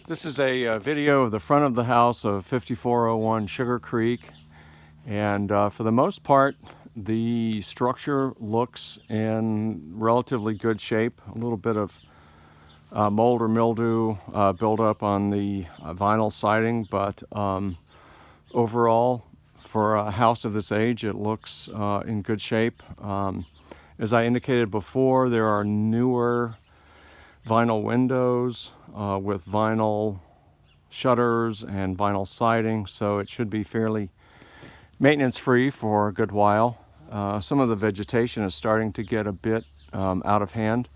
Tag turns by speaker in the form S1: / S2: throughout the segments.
S1: This is a video of the front of the house of 5401 Sugar Creek, and for the most part the structure looks in relatively good shape. A little bit of mold or mildew buildup on the vinyl siding, but overall for a house of this age it looks in good shape. As I indicated before, there are newer vinyl windows with vinyl shutters and vinyl siding, so it should be fairly maintenance free for a good while. Some of the vegetation is starting to get a bit out of hand,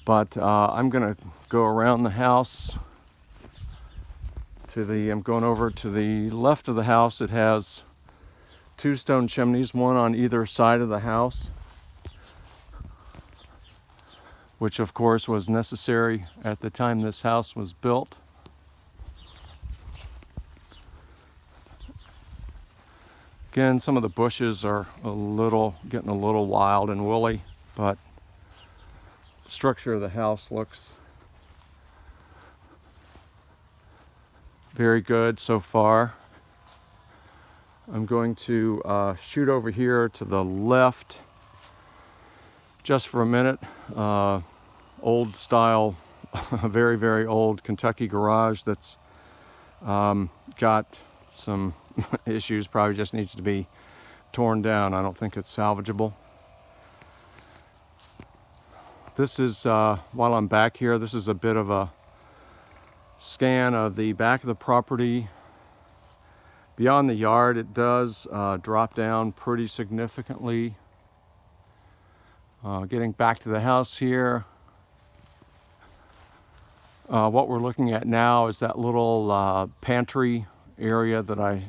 S1: but I'm gonna go around the house I'm going over to the left of the house. It has two stone chimneys, one on either side of the house, which of course was necessary at the time this house was built. Again, some of the bushes are getting a little wild and woolly, but the structure of the house looks very good so far. I'm going to shoot over here to the left just for a minute. Old style, very, very old Kentucky garage that's got some issues, probably just needs to be torn down. I don't think it's salvageable. This is, while I'm back here, this is a bit of a scan of the back of the property. Beyond the yard, it does drop down pretty significantly. Getting back to the house here, what we're looking at now is that little pantry area that I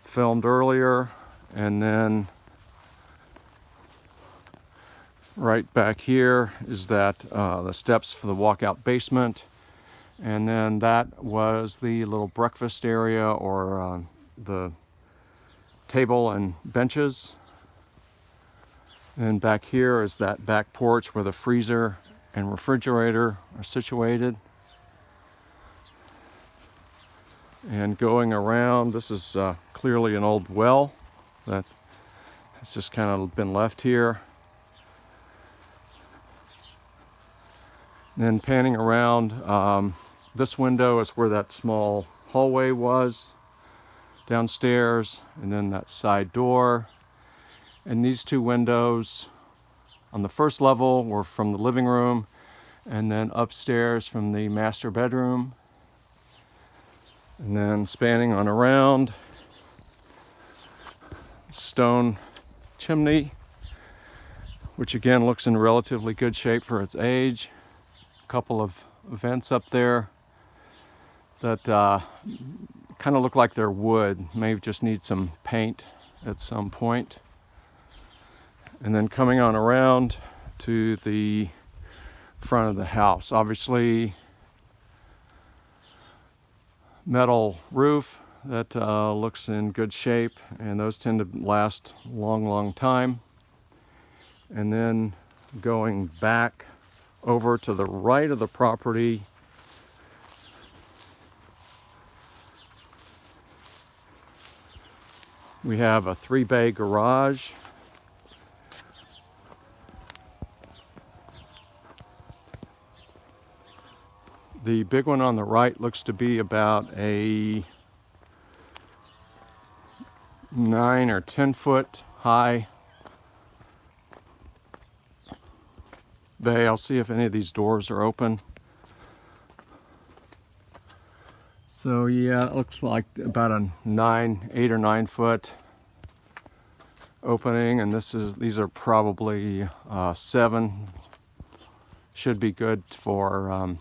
S1: filmed earlier, and then right back here is that the steps for the walkout basement, and then that was the little breakfast area, or the table and benches. And back here is that back porch where the freezer and refrigerator are situated. And going around, this is clearly an old well that has just kind of been left here. And then panning around, this window is where that small hallway was downstairs, and then that side door. And these two windows on the first level were from the living room, and then upstairs from the master bedroom. And then spanning on around, stone chimney, which again looks in relatively good shape for its age. A couple of vents up there that kind of look like they're wood, maybe just need some paint at some point. And then coming on around to the front of the house, obviously metal roof that looks in good shape, and those tend to last a long time. And then going back over to the right of the property, we have a 3-bay garage. The big one on the right looks to be about a 9 or 10 foot high bay. I'll see if any of these doors are open. So yeah, it looks like about a 8 or 9 foot opening, and these are probably 7. Should be good for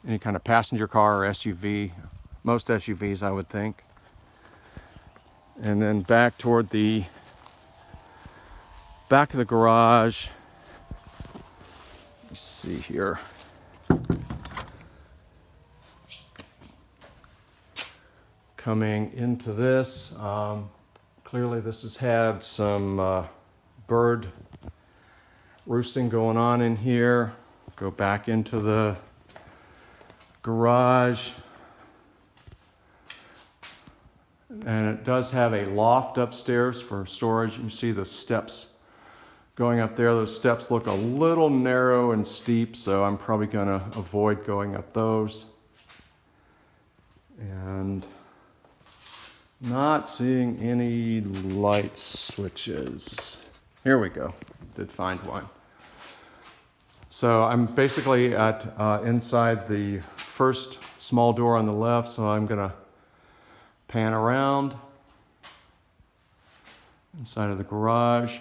S1: any kind of passenger car or SUV, most SUVs I would think. And then back toward the back of the garage, let's see here. Coming into this, clearly this has had some bird roosting going on in here. Go back into the garage. And it does have a loft upstairs for storage. You see the steps going up there. Those steps look a little narrow and steep, so I'm probably going to avoid going up those. And not seeing any light switches. Here we go. Did find one. So I'm basically at inside the first small door on the left, so I'm going to pan around inside of the garage.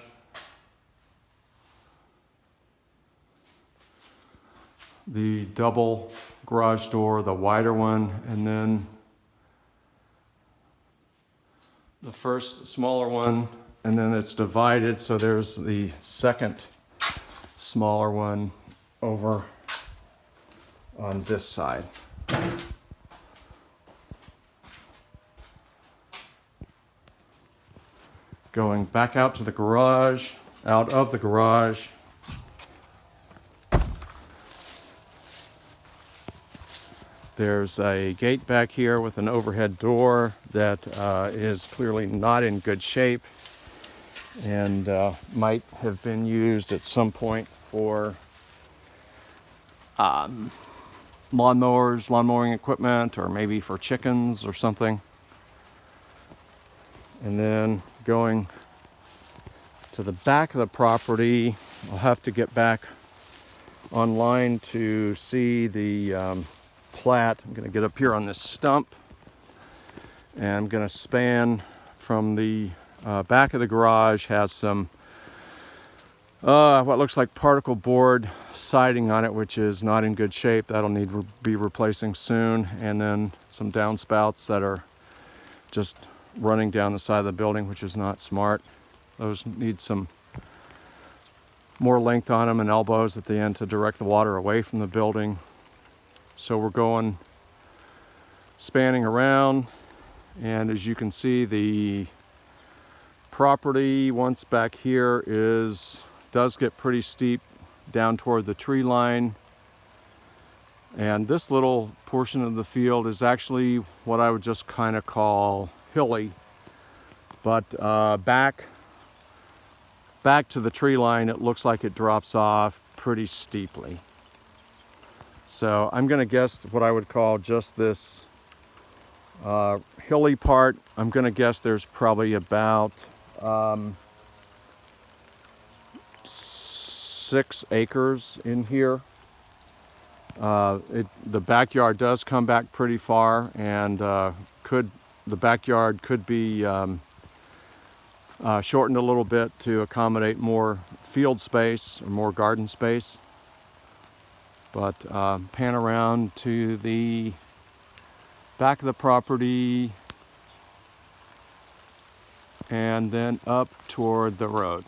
S1: The double garage door, the wider one, and then the first smaller one, and then it's divided, so there's the second smaller one over on this side. Going back out to the garage, out of the garage. There's a gate back here with an overhead door that is clearly not in good shape and might have been used at some point for lawnmowers, lawn mowing equipment, or maybe for chickens or something. And then going to the back of the property, I'll have to get back online to see the plat. I'm going to get up here on this stump, and I'm going to span from the back of the garage. Has some what looks like particle board siding on it, which is not in good shape. That'll need to be replacing soon. And then some downspouts that are just running down the side of the building, which is not smart. Those need some more length on them and elbows at the end to direct the water away from the building. So we're going spanning around, and as you can see, the property once back here does get pretty steep down toward the tree line. And this little portion of the field is actually what I would just kind of call hilly, but back to the tree line, it looks like it drops off pretty steeply. So I'm going to guess what I would call just this hilly part. I'm going to guess there's probably about 6 acres in here. The backyard does come back pretty far, and the backyard could be shortened a little bit to accommodate more field space or more garden space. But pan around to the back of the property and then up toward the road.